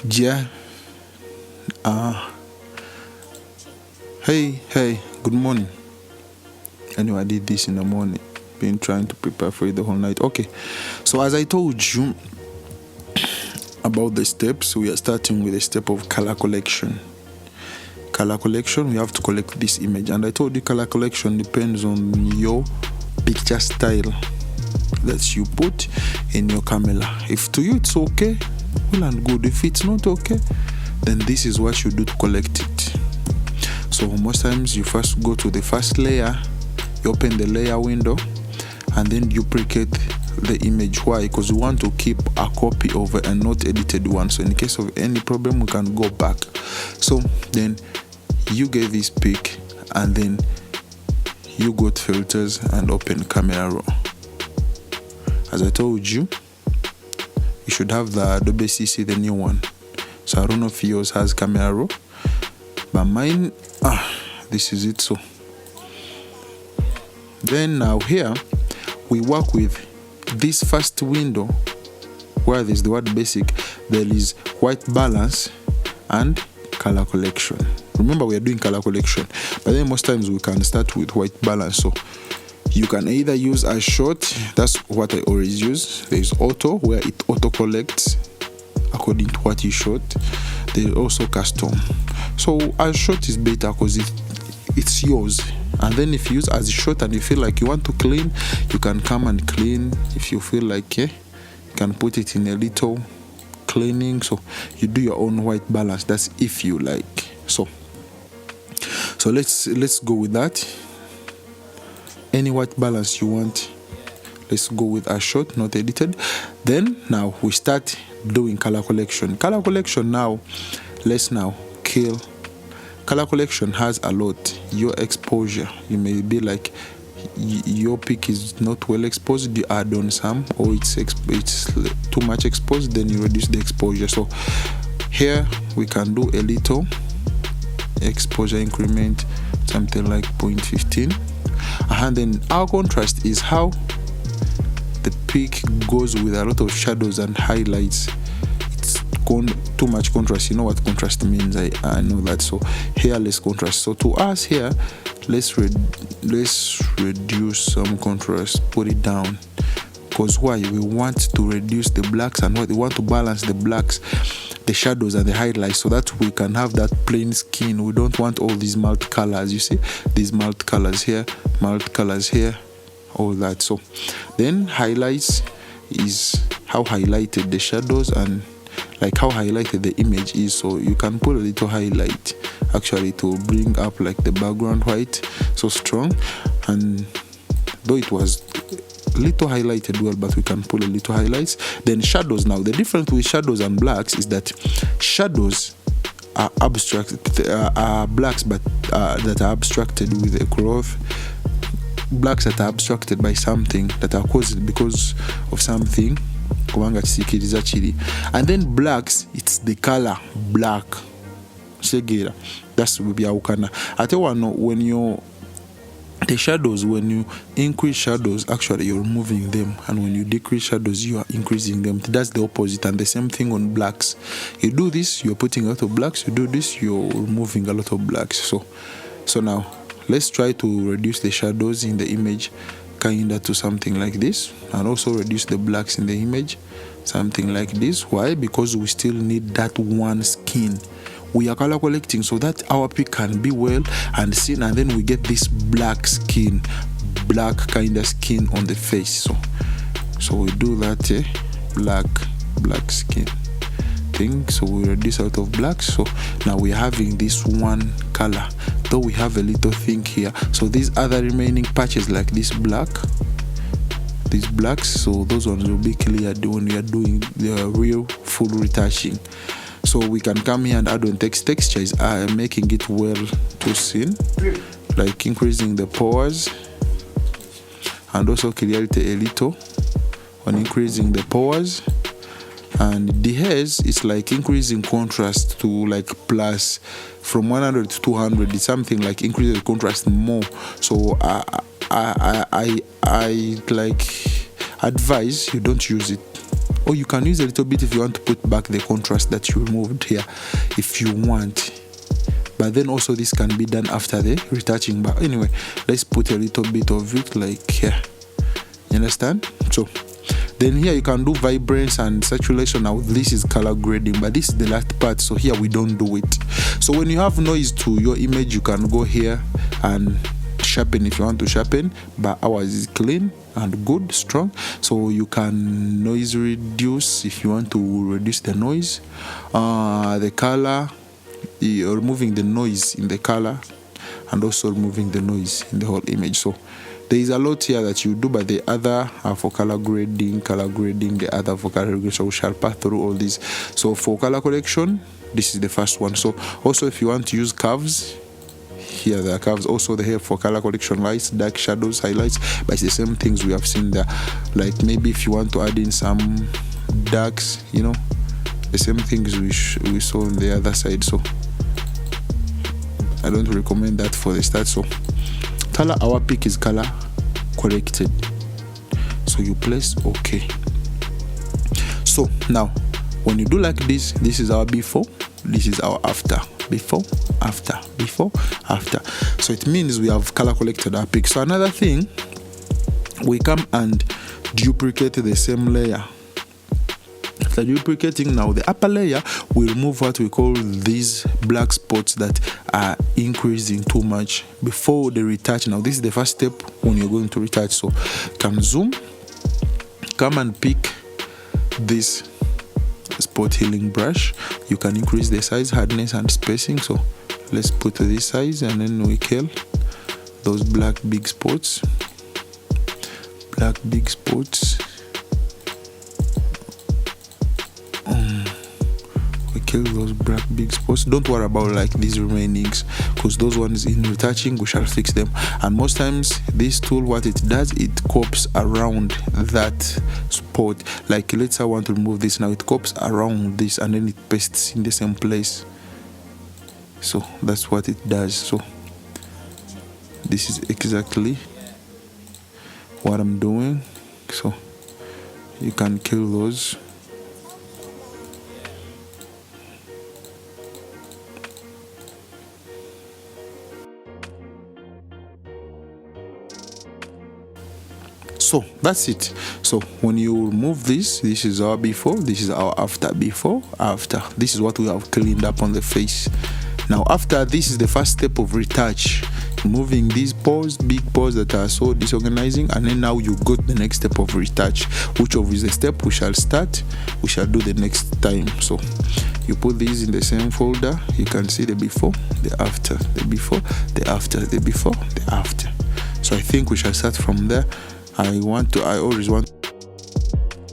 Yeah. Hey, good morning. Anyway, I did this in the morning. Been trying to prepare for it the whole night. Okay. So as I told you about the steps, we are starting with the step of color collection. Color collection, we have to collect this image. And I told you color collection depends on your picture style that you put in your camera. If to you it's okay, well and good. If it's not okay, then this is what you do to collect it. So most times you first go to the first layer, you open the layer window, and then duplicate the image. Why? Because we want to keep a copy of a not edited one, so in case of any problem we can go back. So then you get this pic, and then you go to filters and open camera raw. As I told you, you should have the Adobe CC, the new one. So I don't know if yours has camera raw, but mine, this is it. So then now here we work with this first window where there's the word basic. There is white balance and color collection. Remember, we are doing color collection, but then most times we can start with white balance. So you can either use a shot, that's what I always use. There's auto, where it auto collects according to what you shot. There's also custom. So a shot is better because it's yours. And then if you use as a shot and you feel like you want to clean, you can come and clean. If you feel like you can put it in a little cleaning. So you do your own white balance. That's if you like. So let's go with that. Any white balance you want, let's go with a shot, not edited. Then now we start doing color collection. Color collection now, let's now kill. Color collection has a lot. Your exposure, you may be like your pic is not well exposed, you add on some, or it's too much exposed, then you reduce the exposure. So here we can do a little exposure increment, something like 0.15. And then our contrast is how the pic goes with a lot of shadows and highlights. It's too much contrast. You know what contrast means. I know that. So here, less contrast. So to us here, let's reduce some contrast, put it down. Because why? We want to reduce the blacks, and what we want to balance the blacks, the shadows and the highlights, so that we can have that plain skin. We don't want all these multi colors. You see these multi colors here, all that. So then highlights is how highlighted the shadows and like how highlighted the image is. So you can put a little highlight actually to bring up like the background white so strong. And though it was little highlighted well, but we can pull a little highlights. Then shadows. Now the difference with shadows and blacks is that shadows are blacks, but that are abstracted with a cloth. Blacks that are abstracted by something, that are caused because of something. And then blacks, it's the color black. That's when you the shadows, when you increase shadows, actually you're removing them, and when you decrease shadows, you are increasing them. That's the opposite. And the same thing on blacks. You do this, you're putting a lot of blacks. You do this, you're removing a lot of blacks. So now let's try to reduce the shadows in the image kinda to something like this, and also reduce the blacks in the image something like this. Why? Because we still need that one skin. We are color collecting so that our pic can be well and seen, and then we get this black skin, black kind of skin on the face. So we do that black skin thing. So we reduce out of black. So now we're having this one color, though we have a little thing here. So these other remaining patches like this black, these blacks, so those ones will be cleared when we are doing the real full retouching. So we can come here and add on textures, making it well to seen, like increasing the pores and also clarity a little on increasing the pores. And the hairs is like increasing contrast to like plus from 100 to 200. It's something like increases contrast more. So I like advise you don't use it or you can use a little bit if you want to put back the contrast that you removed here if you want. But then also this can be done after the retouching. But anyway, let's put a little bit of it like here. You understand? So then here you can do vibrance and saturation. Now this is color grading, but this is the last part, so here we don't do it. So when you have noise to your image, you can go here and sharpen if you want to sharpen, but ours is clean and good, strong, so you can noise reduce if you want to reduce the noise, the color, you're removing the noise in the color and also removing the noise in the whole image. So there is a lot here that you do, but the other are for color grading, the other for color grading. So we shall pass through all these. So for color correction, this is the first one. So also if you want to use curves, here there are curves. Also they have for color correction, lights, dark shadows, highlights, but it's the same things we have seen there. Like maybe if you want to add in some darks, you know, the same things we saw on the other side. So I don't recommend that for the start. So color, our pick is color corrected, so you place OK. So now when you do like this, this is our before, this is our after. Before, after, before, after. So it means we have color corrected our pick. So another thing, we come and duplicate the same layer. After duplicating, now the upper layer, we remove what we call these black spots that are increasing too much before the retouch. Now this is the first step when you're going to retouch. So come zoom, come and pick this spot healing brush. You can increase the size, hardness and spacing. So let's put this size and then we kill those black big spots. We kill those black big spots. Don't worry about like these remainings, because those ones in retouching we shall fix them. And most times this tool, what it does, it cops around that spot. Like let's say I want to remove this, now it cops around this and then it pastes in the same place. So that's what it does. So this is exactly what I'm doing. So you can kill those. So that's it. So when you remove this, this is our before, this is our after. Before, after. This is what we have cleaned up on the face. Now after this is the first step of retouch, removing these pores, big pores that are so disorganizing, and then now you got the next step of retouch. Which of is the step we shall start, we shall do the next time. So you put these in the same folder. You can see the before, the after, the before, the after, the before, the after. So I think we shall start from there. I always want